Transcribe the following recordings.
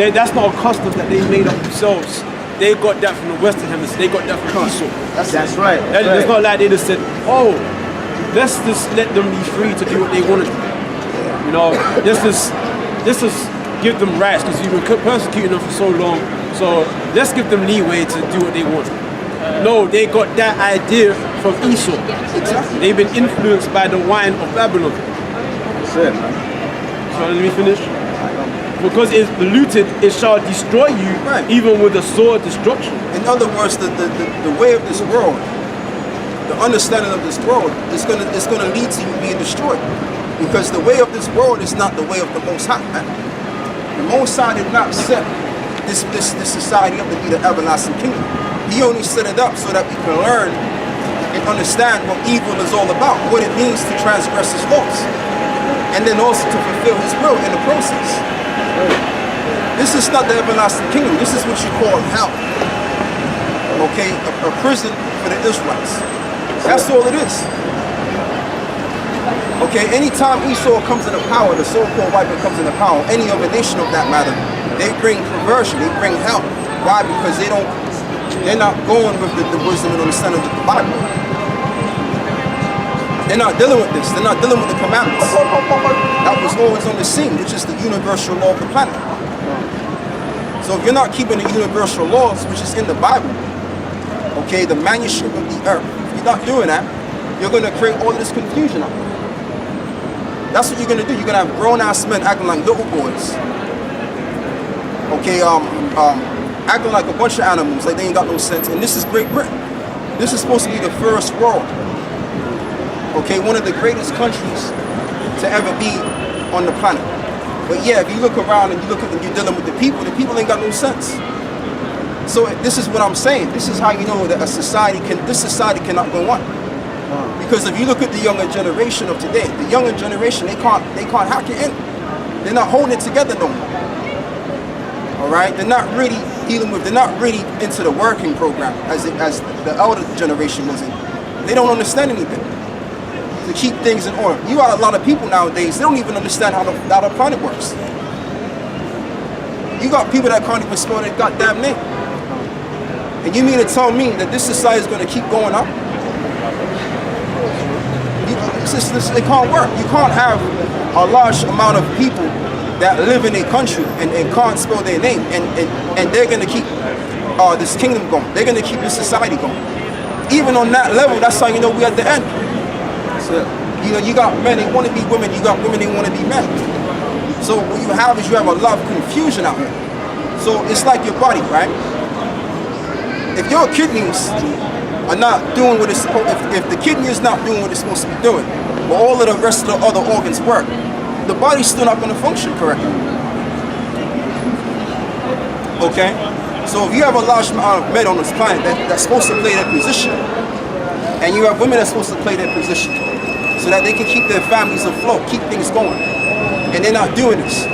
That's not a custom that they made up themselves. They got that from the Western Hemisphere. They got that from Esau. That's right. It's not like they just said, oh, let's just let them be free to do what they want to do. You know, let's just give them rights because you've been persecuting them for so long. So let's give them leeway to do what they want. No, they got that idea from Esau. Exactly. They've been influenced by the wine of Babylon. That's it, man. So let me finish. Because it's polluted, it shall destroy you, Right. even with a sword destruction. In other words, the way of this world, the understanding of this world is gonna lead to you being destroyed. Because the way of this world is not the way of the Most High, man. The Most High did not set this society up to be the everlasting kingdom. He only set it up so that we can learn and understand what evil is all about, what it means to transgress his laws, and then also to fulfill his will in the process. This is not the everlasting kingdom. This is what you call hell. Okay, a prison for the Israelites. That's all it is. Okay, anytime Esau comes into power, the so-called white man comes into power, any other nation of that matter, they bring perversion, they bring hell. Why? Because they're not going with the wisdom and understanding of the Bible. They're not dealing with this. They're not dealing with the commandments. That was always on the scene, which is the universal law of the planet. So if you're not keeping the universal laws, which is in the Bible, okay, the manuscript of the earth, if you're not doing that, you're going to create all of this confusion out there. That's what you're going to do. You're going to have grown-ass men acting like little boys. Okay, acting like a bunch of animals, like they ain't got no sense. And this is Great Britain. This is supposed to be the first world. Okay, one of the greatest countries to ever be on the planet. But yeah, if you look around and you look at and you're dealing with the people ain't got no sense. So this is what I'm saying. This is how you know that this society cannot go on. Because if you look at the younger generation of today, the younger generation, they can't hack it in. They're not holding it together no more. All right, they're not really into the working program as the elder generation was in. They don't understand anything to keep things in order. You got a lot of people nowadays, they don't even understand how the planet works. You got people that can't even spell their goddamn name. And you mean to tell me that this society is going to keep going up? It can't work. You can't have a large amount of people that live in a country and can't spell their name, and they're going to keep this kingdom going. They're going to keep this society going. Even on that level, that's how you know we're at the end. So, you got men, they want to be women. You got women, they want to be men. So what you have is you have a lot of confusion out here. So it's like your body, right? If your kidneys are not doing what it's supposed, if the kidney is not doing what it's supposed to be doing, but all of the rest of the other organs work, the body's still not going to function correctly. Okay? So if you have a large amount of men on this planet that's supposed to play their position, and you have women that's supposed to play their position, so that they can keep their families afloat, keep things going, and they're not doing this,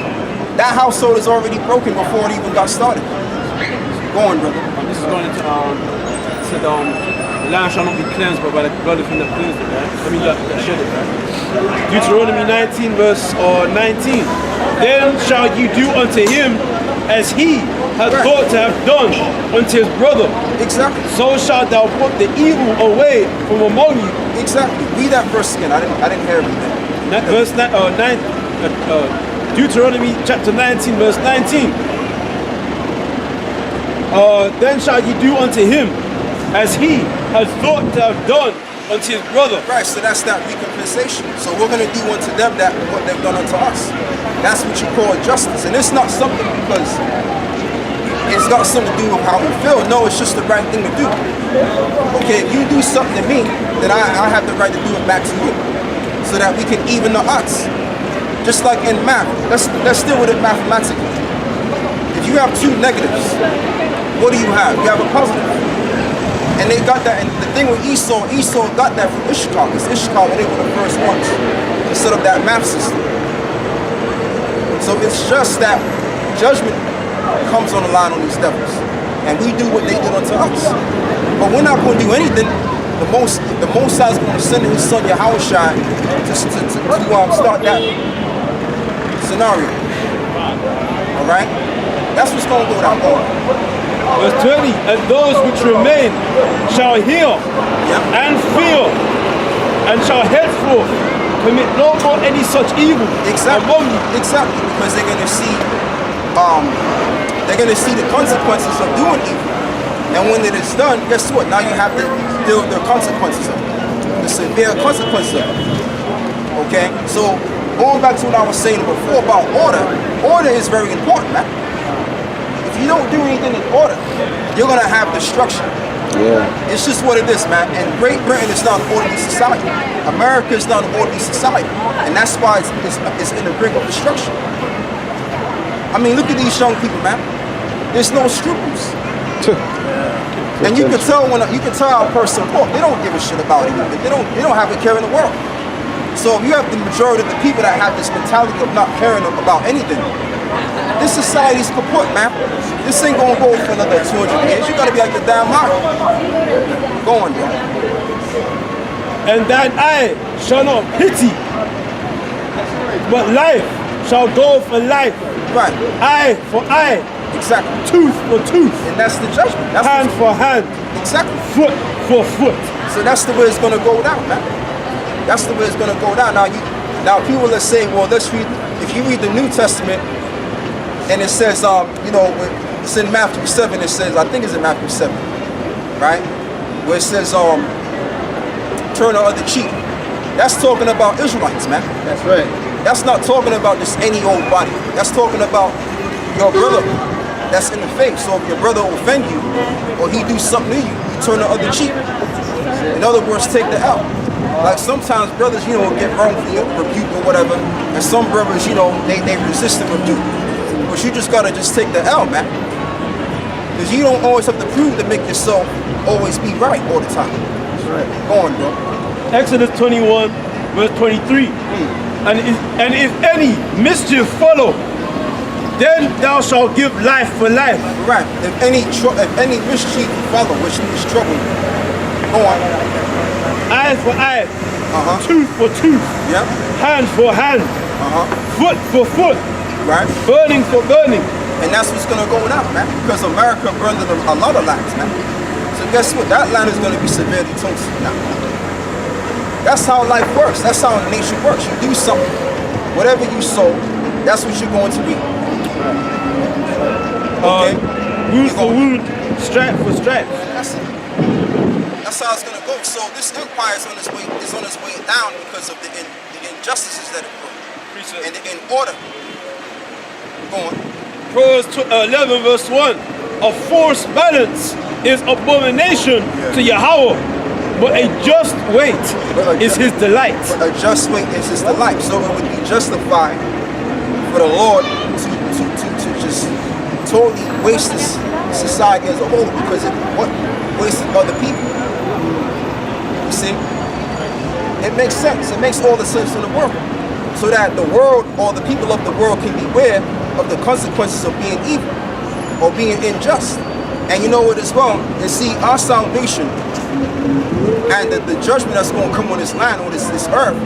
that household is already broken before it even got started. Go on, brother. This is going into said the land shall not be cleansed but by the blood of him that cleansed it, right? I mean that shed it, right? Deuteronomy 19 verse 19. Then shall you do unto him as he has thought to have done unto his brother. Exactly. So shalt thou put the evil away from among you. Exactly. Read that verse again. I didn't hear everything. Verse 9, Deuteronomy chapter 19 verse 19. Then shall you do unto him as he has thought to have done unto his brother. Right, so that's that recompensation. So we're going to do unto them that what they've done unto us. That's what you call justice. And it's not something because it's got something to do with how we feel. No, it's just the right thing to do. Okay, if you do something to me, then I have the right to do it back to you. So that we can even the odds. Just like in math, let's deal with it mathematically. If you have two negatives, what do you have? You have a positive. And they got that, and the thing with Esau got that from Ishkar, because Ishkar, they were the first ones to set up that math system. So it's just that judgment comes on the line on these devils. And we do what they did unto us. But we're not going to do anything. The Most High is going to send his son Yahushua to start that scenario. Alright? That's what's going to go down. Verse 20, and those which remain shall hear Yeah. and fear, and shall henceforth commit no more any such evil Exactly. among you. Exactly. Because they're going to see, the consequences of doing evil. And when it is done, guess what? Now you have to deal with the consequences of it. The severe consequences of it. Okay? So, going back to what I was saying before about order is very important, man. If you don't do anything in order, you're going to have destruction. Yeah. It's just what it is, man. And Great Britain is not an orderly society. America is not an orderly society. And that's why it's in the brink of destruction. I mean, look at these young people, man. There's no scruples. And you can tell how a person walks. They don't give a shit about anything. They don't have a care in the world. So if you have the majority of the people that have this mentality of not caring about anything, this society's kaput, man. This ain't gonna go for another 200 years. You gotta be like the damn Mario. Go on, bro. And thine eye shall not pity, but life shall go for life, Right. eye for eye, Exactly. tooth for tooth, And that's the judgment. That's hand for hand, exactly. foot for foot. So that's the way it's gonna go down, man. That's the way it's gonna go down. Now people are saying, well, let's read. If you read the New Testament, and it says, it's in Matthew 7. It says, I think it's in Matthew 7, right? Where it says, turn the other cheek. That's talking about Israelites, man. That's right. That's not talking about just any old body. That's talking about your brother that's in the faith. So if your brother offend you, or he do something to you, you turn the other cheek. In other words, take the L. Like sometimes brothers, get wrongfully rebuked or whatever, and some brothers, they resist the rebuke. But you just gotta just take the L, man. Because you don't always have to prove to make yourself always be right all the time. That's right. Go on, bro. Exodus 21, verse 23. And if any mischief follow, then thou shalt give life for life. Right. If any mischief follow, which means trouble, go on. Eye for eye, Uh-huh. tooth for tooth, Yeah. hand for hand, Uh-huh. foot for foot, Right. burning for burning. And that's what's gonna go down, man. Because America burned a lot of lands, man. So guess what? That land is gonna be severely toasted now. That's how life works. That's how nature works. You do something. Whatever you sow, that's what you're going to reap. Okay? Wound for wound, stripe for stripe. That's it. That's how it's gonna go. So this empire is on its way down because of the injustices that it brought. And in order. Go on. Proverbs 11 verse 1. A forced balance is abomination to Yahweh, but a just weight is his delight. A just weight is his delight. So it would be justified for the Lord to just totally waste this society as a whole because it wasted other people. You see? It makes sense. It makes all the sense in the world. So that the world or the people of the world can beware of the consequences of being evil or being unjust. And you know what as well? And see, our salvation and the judgment that's going to come on this land, on this earth,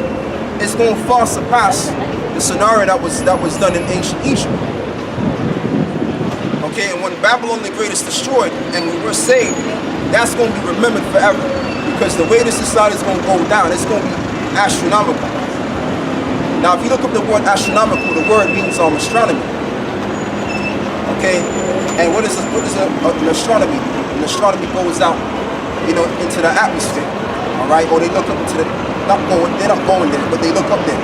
is going to far surpass the scenario that was done in ancient Egypt. Okay, and when Babylon the Great is destroyed and we were saved, that's going to be remembered forever. Because the way this society is going to go down, it's going to be astronomical. Now, if you look up the word astronomical, the word means astronomy. Okay, and what is an astronomy? An astronomy goes out, into the atmosphere. All right, or they look up into they're not going there, but they look up there.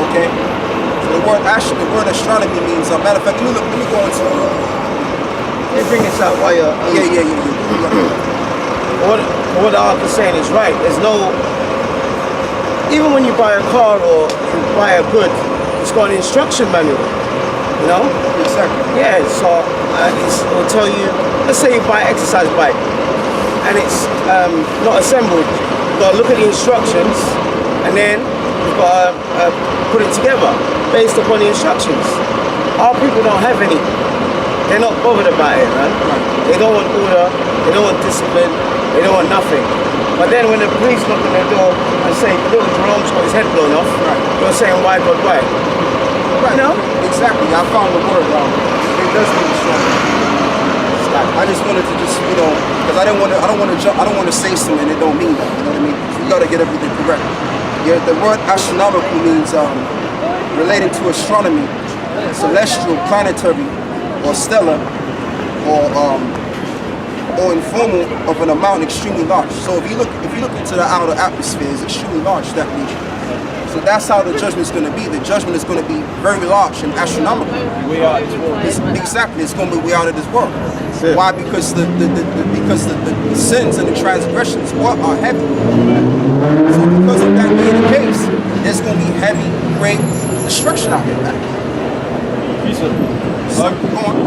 Okay, so the word astronomy means. Matter of fact, let me go into. They bring this out while you're. Yeah. What the author's saying is right. There's no. Even when you buy a car or you buy a good, it's got an instruction manual. Exactly. Yeah. So it'll tell you. Let's say you buy an exercise bike, and it's not assembled. You've got to look at the instructions, and then you've got to put it together based upon the instructions. Our people don't have any. They're not bothered about it, man. They don't want order, they don't want discipline, they don't want nothing. But then when the police knock on their door and say, little Jerome's got his head blown off, you're saying, why God, why? Right. You know? Exactly. I found the word. It does I just wanted to just, because I don't want to say something and it don't mean that. You know what I mean? So you got to get everything correct. Yeah, the word astronomical means related to astronomy, celestial, planetary, or stellar, or informal of an amount extremely large. So if you look into the outer atmosphere, it's extremely large, that region. So that's how the judgment is going to be. The judgment is going to be very large and astronomical. Way out of this world. Exactly, it's going to be way out of this world. Why? Because the sins and the transgressions are heavy. So because of that being the case, there's going to be heavy, great destruction out here, man.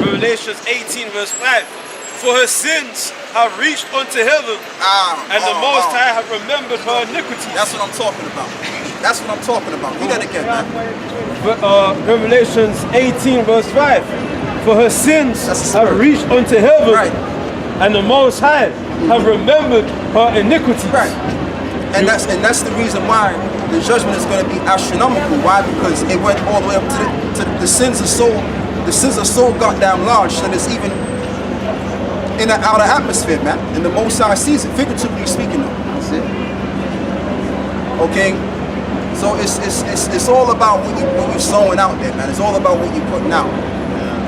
Revelations 18 verse 5. For her sins have reached unto heaven, and the Most High have remembered her iniquities. That's what I'm talking about. That's what I'm talking about. Read that again, man. Revelations 18 verse 5. For her sins have reached unto heaven, Right. and the Most High have remembered her iniquities. Right. And that's the reason why the judgment is going to be astronomical. Why? Because it went all the way up to the sins are so goddamn large that it's even in the outer atmosphere, man. And the Most High sees it, figuratively speaking. That's it. Okay. So it's all about what you're sowing out there, man. It's all about what you're putting out.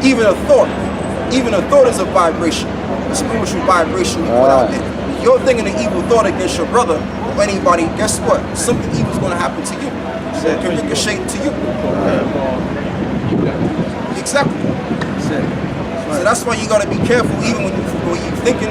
Even a thought is a vibration, a spiritual vibration you put out there. If you're thinking an evil thought against your brother or anybody, guess what? Something evil is going to happen to you. So it can ricochet to you. Exactly. So that's why you got to be careful, even when you're thinking,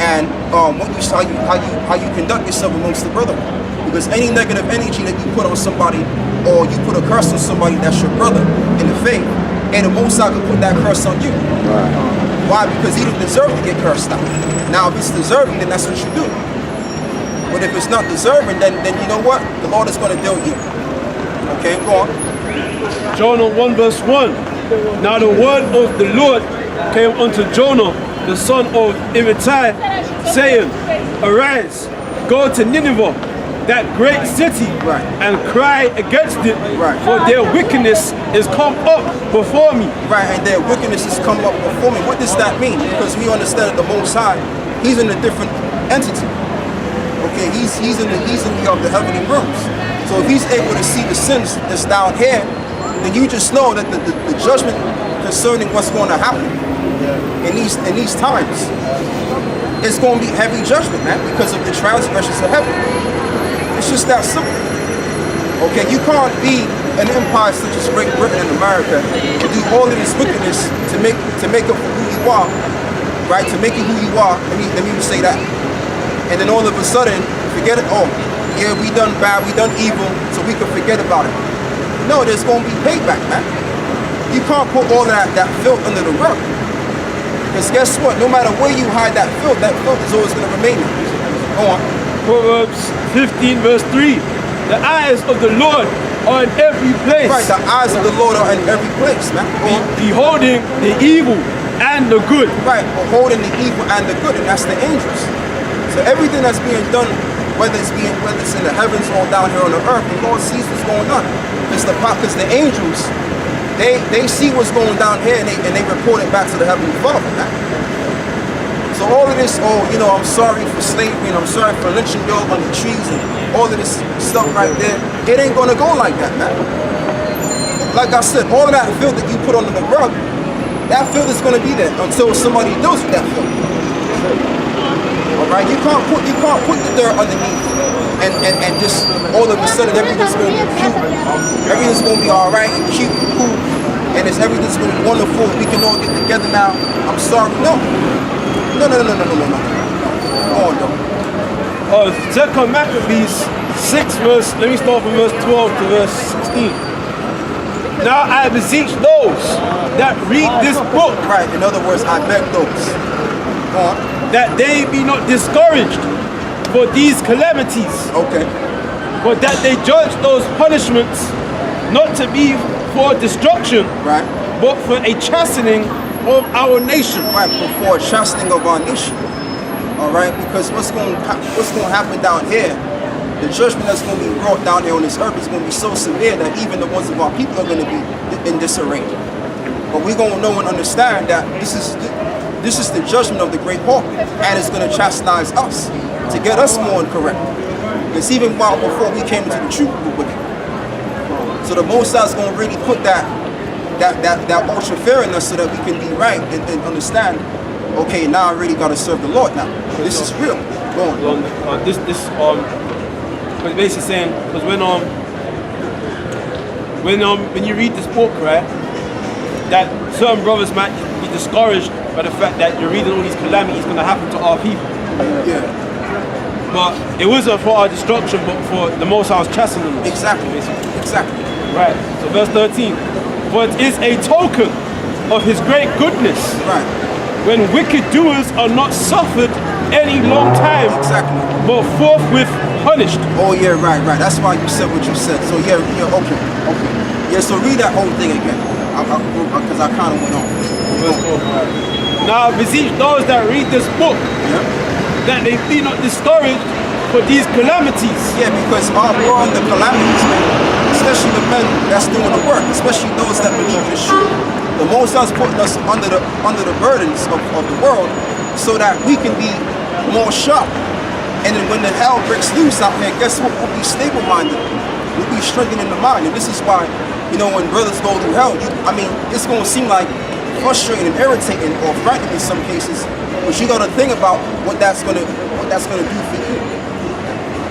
and how you conduct yourself amongst the brethren. Because any negative energy that you put on somebody, or you put a curse on somebody that's your brother in the faith, and the Most High could put that curse on you. Right. Why? Because he didn't deserve to get cursed out. Now, if it's deserving, then that's what you do. But if it's not deserving, then you know what? The Lord is going to deal with you. Okay, go on. Jonah 1 verse 1. Now the word of the Lord came unto Jonah, the son of Amittai, saying, Arise, go to Nineveh, that great city, Right. and cry against it, Right. for their wickedness is come up before me. Right, and their wickedness has come up before me. What does that mean? Because we understand that the Most High, he's in a different entity. Okay, he's in the heavenly realms. So if he's able to see the sins that's down here, then you just know that the judgment concerning what's going to happen in these times, it's going to be heavy judgment, man, because of the transgressions of heaven. It's just that simple. Okay, you can't be an empire such as Great Britain and America and do all of this wickedness to make up for who you are, right? To make you who you are. Let me say that. And then all of a sudden, forget it. Oh, yeah, we done bad, we done evil, so we can forget about it. No, there's going to be payback, man. You can't put all that filth under the rug. Because guess what? No matter where you hide that filth is always going to remain there. Go on. Proverbs 15 verse 3. The eyes of the Lord are in every place. Right, the eyes of the Lord are in every place, man. Beholding the evil and the good. Right, beholding the evil and the good, and that's the angels. So everything that's being done, whether it's in the heavens or down here on the earth, the Lord sees what's going on. Because the angels, they see what's going down here and they report it back to the Heavenly Father. Man. So all of this, I'm sorry for slavery and I'm sorry for lynching y'all on the trees and all of this stuff right there, it ain't gonna go like that, man. Like I said, all of that filth that you put under the rug, that filth is gonna be there until somebody deals with that filth. Alright, you can't put the dirt underneath and just all of a sudden everything's gonna be cute. Everything's gonna be alright and cute and cool. And everything's gonna be wonderful. We can all get together now. I'm sorry. No. No. Go on, though. 2 Maccabees 6 verse, let me start from verse 12 to verse 16. Now I beseech those that read this book. Right, in other words, I beg those. Go on. That they be not discouraged for these calamities. Okay. But that they judge those punishments not to be for destruction, Right. but for a chastening of our nation. Right, before a chastening of our nation. Alright, because what's going to happen down here, the judgment that's going to be brought down here on this earth is going to be so severe that even the ones of our people are going to be in disarray. But we're going to know and understand that this is the judgment of the great hawk, and it's going to chastise us to get us more correct. It's even while before we came into the truth we were wicked. So the Most High is going to really put that ultra fear in us so that we can be right and understand. Okay, now I really got to serve the Lord now. This is real. Go on. But basically saying, because when you read this book, right, that certain brothers might be discouraged by the fact that you're reading all these calamities going to happen to our people. Yeah. But it wasn't for our destruction, but for the Most High's chastening us. Exactly. Basically. Exactly. Right. So verse 13. For it is a token of his great goodness. Right. When wicked doers are not suffered any long time, Exactly. but forthwith punished. Oh yeah, right. That's why you said what you said. So yeah, okay. Yeah, so read that whole thing again, because I kind of went on. Now I beseech those that read this book, Yeah. that they be not discouraged for these calamities. Yeah, because we're on the calamities, man. Especially the men that's doing the work, especially those that believe in the truth. The Most High is putting us under the burdens of the world, so that we can be more sharp. And then when the hell breaks loose out here, guess what? We'll be stable-minded. We'll be strengthened in the mind. And this is why, when brothers go through hell, it's going to seem like frustrating and irritating or frightening in some cases. But you got to think about what that's going to do for you.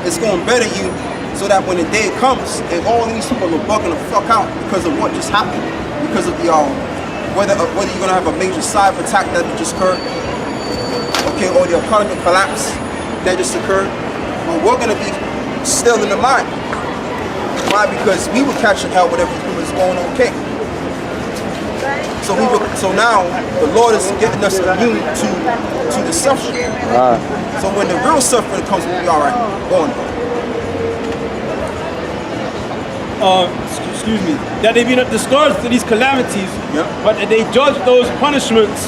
It's going to better you, so that when the day comes and all these people are bugging the fuck out because of what just happened, because of the whether you're going to have a major cyber attack that just occurred, okay, or the economic collapse that just occurred, we're going to be still in the mind. Why? Because we were catching hell with everything was going okay. So now the Lord is getting us immune to the suffering. So when the real suffering comes, we'll be all right. Go on. Excuse me, that they be not discouraged for these calamities, Yeah. but that they judge those punishments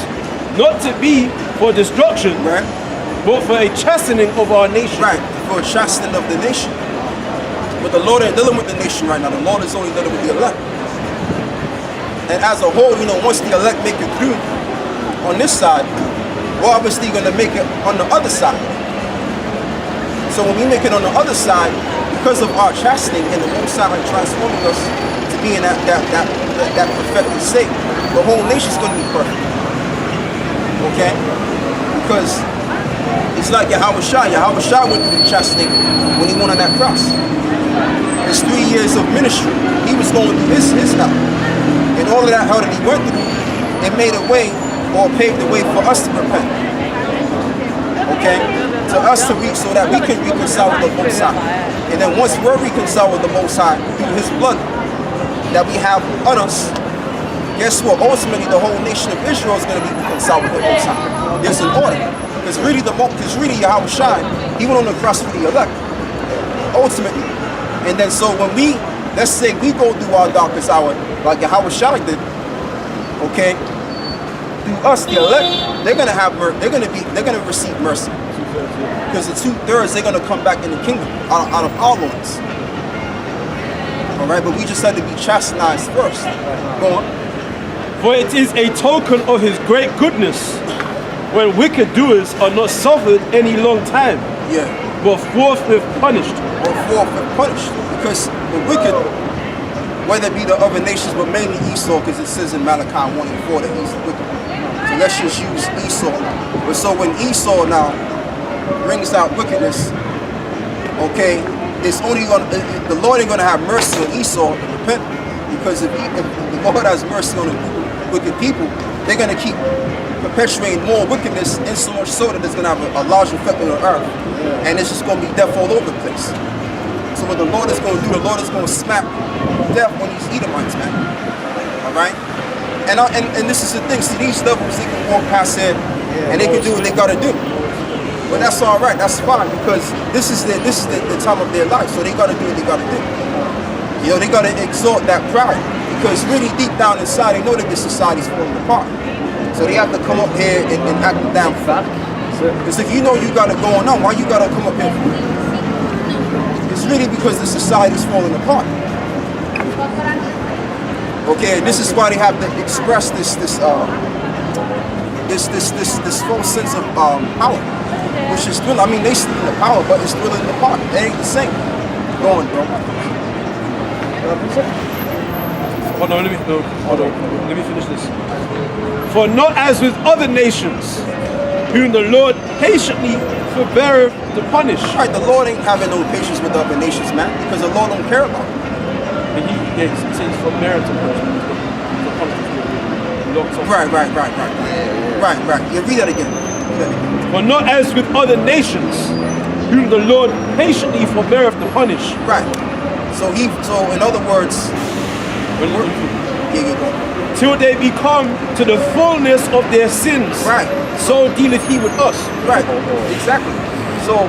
not to be for destruction, Right? but for a chastening of our nation. Right, for a chastening of the nation. But the Lord ain't dealing with the nation right now. The Lord is only dealing with the elect. And as a whole, once the elect make it through on this side, we're obviously going to make it on the other side. So when we make it on the other side, because of our chastening and the Most High transforming us to be in that perfected state, the whole nation's going to be perfect. Okay? Because it's like Yahweh Shai. Yahweh Shai went through the chastening when he went on that cross. His 3 years of ministry, he was going through his hell. And all of that hell that he went through, it made a way, or paved the way for us to repent. Okay? To us to reach, so that we can reconcile with the Most High. And then once we're reconciled with the Most High through his blood that we have on us, guess what? Ultimately, the whole nation of Israel is going to be reconciled with the Most High. There's an order. Because really Yahweh Shai, he went on the cross for the elect. Ultimately. And then so when let's say we go through our darkest hour, like Yahweh Shai did, okay, through us, the elect, they're gonna receive mercy. Because the 2/3, they're gonna come back in the kingdom out of our loins. Alright, but we just had to be chastised first. Go on. For it is a token of his great goodness, when wicked doers are not suffered any long time, Yeah. but forthwith punished. Or forfeit punished. Because the wicked, whether it be the other nations, but mainly Esau, because it says in Malachi 1:4 that he's the wicked. So let's just use Esau. But so when Esau now brings out wickedness, okay, it's only the Lord ain't gonna have mercy on Esau and repent. Because if the Lord has mercy on the wicked people, they're gonna keep perpetuating more wickedness, and so much so that it's gonna have a large effect on the earth. And it's just gonna be death all over the place. So what the Lord is gonna do, the Lord is gonna smack death on these Edomites, man. Alright? And this is the thing, see, these levels, they can walk past it and they can do what they gotta do. But that's alright, that's fine, because this is the time of their life, so they gotta do what they gotta do. They gotta exalt that pride, because really deep down inside, they know that this society's falling apart. So they have to come up here and act down for it. Because if you know you got it going on, why you gotta come up here for it? It's really because the society's falling apart. Okay, this is why they have to express this this false sense of power, which is still, I mean, they still in the power, but it's still in the part. It ain't the same. Go on, bro. Hold on, let me finish this. For not as with other nations, whom the Lord patiently forbeareth to punish. Right, the Lord ain't having no patience with other nations, man, because the Lord don't care about them. And he says forbeareth to punish. Right. Yeah, read that again. For not as with other nations, whom the Lord patiently forbeareth to punish. Right. So in other words, till they become to the fullness of their sins. Right. So dealeth he with us. Right. Exactly. So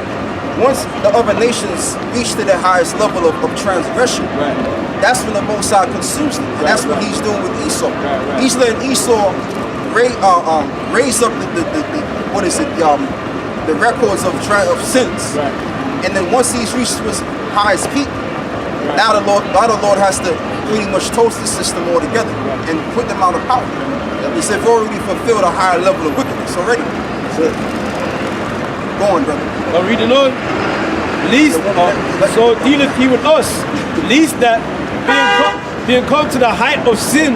once the other nations reach to the highest level of transgression, Right. that's when the Most High consumes them. And that's what he's doing with Esau. Right. He's letting Esau raise up the records of sins. Right. And then once he's reached his highest peak, now the Lord has to pretty much toast the system altogether and put them out of power. Because they've already fulfilled a higher level of wickedness already. So, go on, brother. Now reading on. Least so dealeth he with us, least that being come to the height of sin,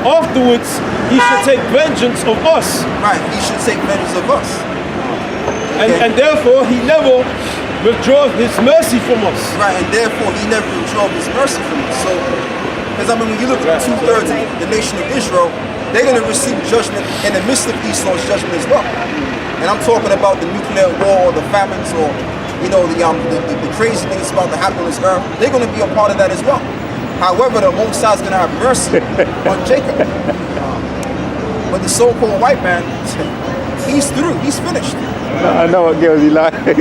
afterwards he should take vengeance of us. Right, he should take vengeance of us. And therefore he never withdraws his mercy from us. Right, and therefore he never withdraws his mercy from us. So, because I mean, when you look at 2/3 of the nation of Israel, they're going to receive judgment in the midst of Esau's judgment as well. And I'm talking about the nuclear war, or the famines, or the crazy things about to happen on this earth. They're going to be a part of that as well. However, the Most High is going to have mercy on Jacob. But the so-called white man, he's through. He's finished. I know what girls he like.